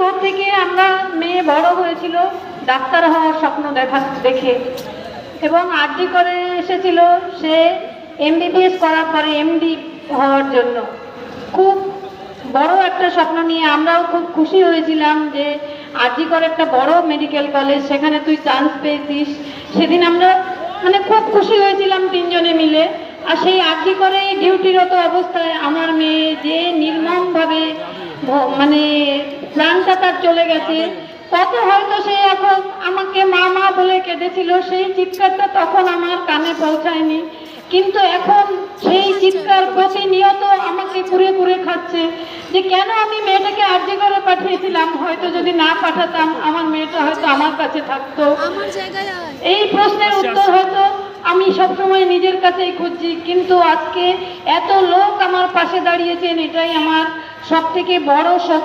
ঘর থেকে আমরা মেয়ে বড় হয়েছিল ডাক্তার হওয়ার স্বপ্ন দেখে, এবং আরজি করে এসেছিল সে এমবিবিএস করার পরে এমডি হওয়ার জন্য। খুব বড় একটা স্বপ্ন নিয়ে আমরাও খুব খুশি হয়েছিলাম যে আরজি করে একটা বড় মেডিকেল কলেজ, সেখানে তুই চান্স পেয়েছিস। সেদিন আমরা মানে খুব খুশি হয়েছিলাম তিনজনে মিলে। আর সেই আরজি করে ডিউটিরত অবস্থায় আমার মেয়ে যে নির্মমভাবে মানে প্রাণটা তার চলে গেছে, কত হয়তো সে এখন আমাকে মা মা বলে কেঁদেছিল, সেই চিৎকারটা তখন আমার কানে পৌঁছায়নি, কিন্তু এখন সেই চিৎকার প্রতিনিয়ত আমাকে কুরে কুরে খাচ্ছে যে কেন আমি মেয়েটাকে আরজি করে পাঠিয়েছিলাম। হয়তো যদি না পাঠাতাম আমার মেয়েটা হয়তো আমার কাছে থাকতো। এই প্রশ্নের উত্তর হয়তো আমি সবসময় নিজের কাছেই খুঁজছি, কিন্তু আজকে এত লোক আমার পাশে দাঁড়িয়েছেন, এটাই আমার সব থেকে বড়